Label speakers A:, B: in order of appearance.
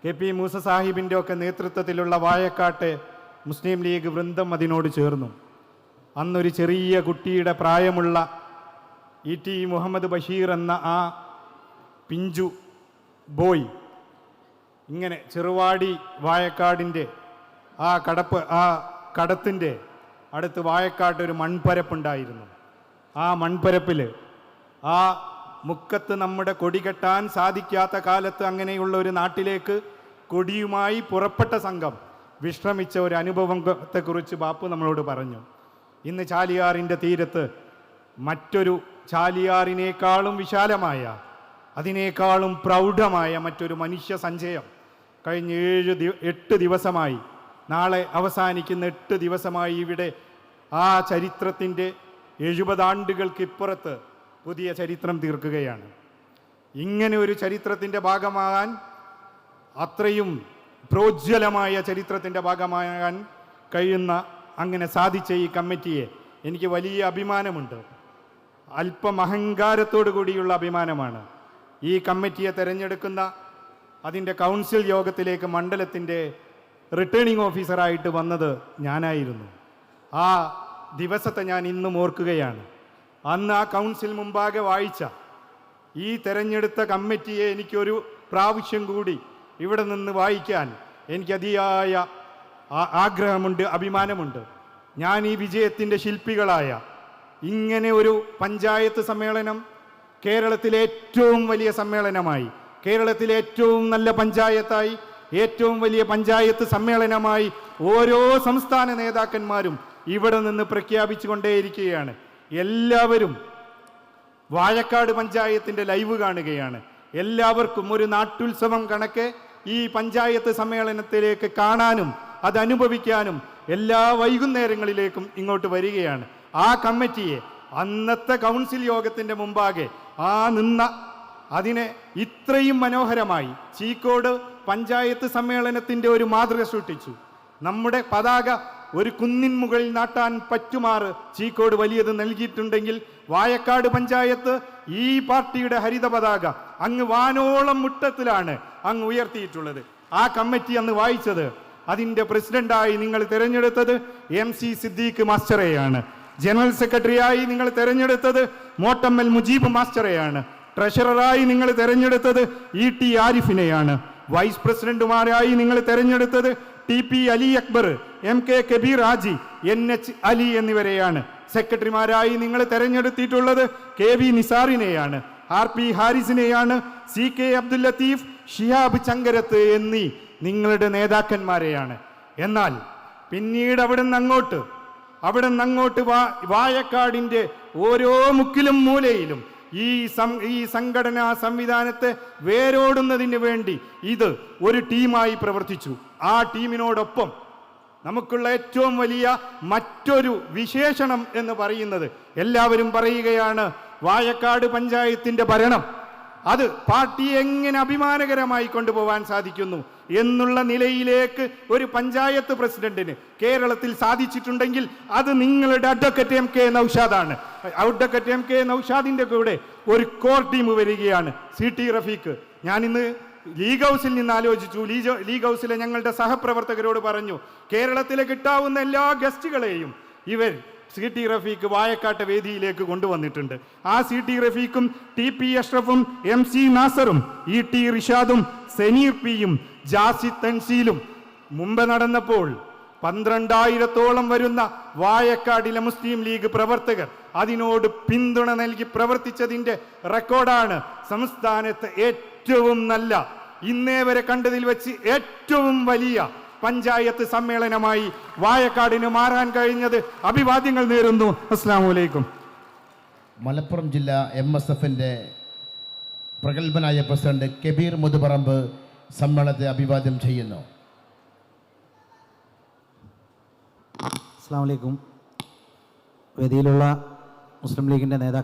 A: KP Musa സാഹിബിൻ്റെ ഒക്കെ നേതൃത്വത്തിലുള്ള വാഴക്കാട്ടെ മുസ്ലിം ലീഗ് വൃന്ദം അതിനോട് ചേർന്നു. അന്നൊരു ചെറിയ കുട്ടിയുടെ പ്രായമുള്ള ET മുഹമ്മദ് ബഷീർ എന്ന ആ പിഞ്ചു ബോയ് ഇങ്ങനെ ചെറുവാടി വാഴക്കാടിൻ്റെ ആ കടത്തിൻ്റെ അടുത്ത് വാഴക്കാട്ട് ഒരു മൺപരപ്പുണ്ടായിരുന്നു. ആ മൺപരപ്പിൽ ആ മുക്കത്ത് നമ്മുടെ കൊടി കെട്ടാൻ സാധിക്കാത്ത കാലത്ത് അങ്ങനെയുള്ള ഒരു നാട്ടിലേക്ക് കൊടിയുമായി പുറപ്പെട്ട സംഘം വിശ്രമിച്ച ഒരു അനുഭവത്തെക്കുറിച്ച് ബാപ്പു നമ്മളോട് പറഞ്ഞു. ഇന്ന് ചാലിയാറിൻ്റെ തീരത്ത് മറ്റൊരു ചാലിയാറിനേക്കാളും വിശാലമായ, അതിനേക്കാളും പ്രൗഢമായ മറ്റൊരു മനുഷ്യ സഞ്ചയം കഴിഞ്ഞ 8 ദിവസമായി, നാളെ അവസാനിക്കുന്ന 8 ദിവസമായി ഇവിടെ ആ ചരിത്രത്തിൻ്റെ 70 ആണ്ടുകൾക്കിപ്പുറത്ത് പുതിയ ചരിത്രം തീർക്കുകയാണ്. ഇങ്ങനെ ഒരു ചരിത്രത്തിൻ്റെ ഭാഗമാകാൻ, അത്രയും പ്രോജ്വലമായ ചരിത്രത്തിൻ്റെ ഭാഗമാകാൻ കഴിയുന്ന, അങ്ങനെ സാധിച്ച ഈ കമ്മിറ്റിയെ എനിക്ക് വലിയ അഭിമാനമുണ്ട്. അല്പം അഹങ്കാരത്തോടു കൂടിയുള്ള അഭിമാനമാണ്. ഈ കമ്മിറ്റിയെ തിരഞ്ഞെടുക്കുന്ന അതിൻ്റെ കൗൺസിൽ യോഗത്തിലേക്ക് മണ്ഡലത്തിൻ്റെ റിട്ടേണിംഗ് ഓഫീസറായിട്ട് വന്നത് ഞാനായിരുന്നു. ആ ദിവസത്തെ ഞാൻ ഇന്നും ഓർക്കുകയാണ്. അന്ന് ആ കൗൺസിൽ മുമ്പാകെ വായിച്ച ഈ തെരഞ്ഞെടുത്ത കമ്മിറ്റിയെ എനിക്കൊരു പ്രാവശ്യം കൂടി ഇവിടെ നിന്ന് വായിക്കാൻ എനിക്ക് അതിയായ ആഗ്രഹമുണ്ട്, അഭിമാനമുണ്ട്. ഞാൻ ഈ വിജയത്തിൻ്റെ ശില്പികളായ ഇങ്ങനെ ഒരു പഞ്ചായത്ത് സമ്മേളനം കേരളത്തിലെ ഏറ്റവും വലിയ സമ്മേളനമായി, കേരളത്തിലെ ഏറ്റവും നല്ല പഞ്ചായത്തായി, ഏറ്റവും വലിയ പഞ്ചായത്ത് സമ്മേളനമായി ഓരോ സംസ്ഥാന നേതാക്കന്മാരും ഇവിടെ നിന്ന് പ്രഖ്യാപിച്ചു കൊണ്ടേയിരിക്കുകയാണ്. എല്ലാവരും വാഴക്കാട് പഞ്ചായത്തിൻ്റെ ലൈവ് കാണുകയാണ്. എല്ലാവർക്കും ഒരു നാട്ടുത്സവം കണക്കെ ഈ പഞ്ചായത്ത് സമ്മേളനത്തിലേക്ക് കാണാനും അത് അനുഭവിക്കാനും എല്ലാ വൈകുന്നേരങ്ങളിലേക്കും ഇങ്ങോട്ട് വരികയാണ്. ആ കമ്മിറ്റിയെ അന്നത്തെ കൗൺസിൽ യോഗത്തിൻ്റെ മുമ്പാകെ അതിനെ ഇത്രയും മനോഹരമായി ചീക്കോട് പഞ്ചായത്ത് സമ്മേളനത്തിൻ്റെ ഒരു മാതൃക സൃഷ്ടിച്ചു. നമ്മുടെ പതാക ഒരു കുന്നിൻ മുകളിൽ നാട്ടാൻ പറ്റുമാറ് ചീക്കോട് വലിയത് നൽകിയിട്ടുണ്ടെങ്കിൽ വാഴക്കാട് പഞ്ചായത്ത് ഈ പാർട്ടിയുടെ ഹരിത പതാക അങ്ങ് വാനോളം മുട്ടത്തിലാണ് അങ്ങ് ഉയർത്തിയിട്ടുള്ളത്. ആ കമ്മിറ്റി അന്ന് വായിച്ചത്, അതിൻ്റെ പ്രസിഡന്റായി നിങ്ങൾ തിരഞ്ഞെടുത്തത് MC സിദ്ദീഖ് മാസ്റ്ററെയാണ്. ജനറൽ സെക്രട്ടറിയായി നിങ്ങൾ തിരഞ്ഞെടുത്തത് മോട്ടമ്മൽ മുജീബ് മാസ്റ്ററെയാണ്. ട്രഷററായി നിങ്ങൾ തിരഞ്ഞെടുത്തത് ET ആരിഫിനെയാണ്. വൈസ് പ്രസിഡന്റുമാരായി നിങ്ങൾ തിരഞ്ഞെടുത്തത് TP Ali Akbar, MK Kabir Haji, NH Ali എന്നിവരെയാണ്. സെക്രട്ടറിമാരായി നിങ്ങൾ തെരഞ്ഞെടുത്തിട്ടുള്ളത് KV നിസാറിനെയാണ്, RP ഹാരിസിനെയാണ്, CK Abdul Latheef, Shihab Chankarath എന്നീ നിങ്ങളുടെ നേതാക്കന്മാരെയാണ്. എന്നാൽ പിന്നീട് അവിടെ നിന്ന് അങ്ങോട്ട് വാഴക്കാടിൻ്റെ ഓരോ മുക്കിലും മൂലയിലും ഈ സംഘടനാ സംവിധാനത്തെ വേരോടുന്നതിന് വേണ്ടി ഇത് ഒരു ടീമായി പ്രവർത്തിച്ചു. ആ ടീമിനോടൊപ്പം നമുക്കുള്ള ഏറ്റവും വലിയ മറ്റൊരു വിശേഷണം എന്ന് പറയുന്നത്, എല്ലാവരും പറയുകയാണ് വാഴക്കാട് പഞ്ചായത്തിൻ്റെ ഭരണം അത് പാർട്ടിയെ എങ്ങനെ അഭിമാനകരമായി കൊണ്ടുപോകാൻ സാധിക്കുന്നു എന്നുള്ള നിലയിലേക്ക് ഒരു പഞ്ചായത്ത് പ്രസിഡന്റിന് കേരളത്തിൽ സാധിച്ചിട്ടുണ്ടെങ്കിൽ അത് നിങ്ങളുടെ അഡ്വക്കേറ്റ് MK നൗഷാദാണ്. അഡ്വക്കേറ്റ് MK നൗഷാദിൻ്റെ കൂടെ ഒരു കോർ ടീം വരികയാണ്. CT റഫീഖ്. ഞാനിന്ന് ലീഗ് ഹൗസിൽ നിന്ന് ആലോചിച്ചു. ലീഗ് ഹൗസിലെ ഞങ്ങളുടെ സഹപ്രവർത്തകരോട് പറഞ്ഞു, കേരളത്തിലെ കിട്ടാവുന്ന എല്ലാ ഗസ്റ്റുകളെയും ഇവർ CT റഫീഖ് വാഴക്കാട്ടെ വേദിയിലേക്ക് കൊണ്ടുവന്നിട്ടുണ്ട്. ആ CT റഫീഖും TP അഷ്റഫും MC നാസറും ET റിഷാദും Senir പിയും ജാസിദ് തൻസീലും മുമ്പ് നടന്നപ്പോൾ 12,000-ഓളം വരുന്ന വാഴക്കാടിലെ മുസ്ലിം ലീഗ് പ്രവർത്തകർ അതിനോട് പിന്തുണ നൽകി പ്രവർത്തിച്ചതിൻ്റെ റെക്കോർഡാണ് സംസ്ഥാനത്ത് ഏറ്റവും നല്ല, ഇന്നേ വരെ കണ്ടതിൽ വെച്ച് ഏറ്റവും വലിയ പഞ്ചായത്ത് സമ്മേളനമായി വാഴക്കാടിന് മാറാൻ കഴിഞ്ഞത്. അഭിവാദ്യങ്ങൾ നേരുന്നു. അസ്സലാമു അലൈക്കും.
B: മലപ്പുറം ജില്ലാ MSFന്റെ പ്രഗത്ഭനായ പ്രസിഡന്റ് കബീർ മുതുപറമ്പ് സമ്മേളനത്തെ അഭിവാദ്യം ചെയ്യുന്നു.
C: അസ്സലാമു അലൈക്കും. വേദിയിലുള്ള മുസ്ലിം ലീഗിൻ്റെ നേതാക്കൾ,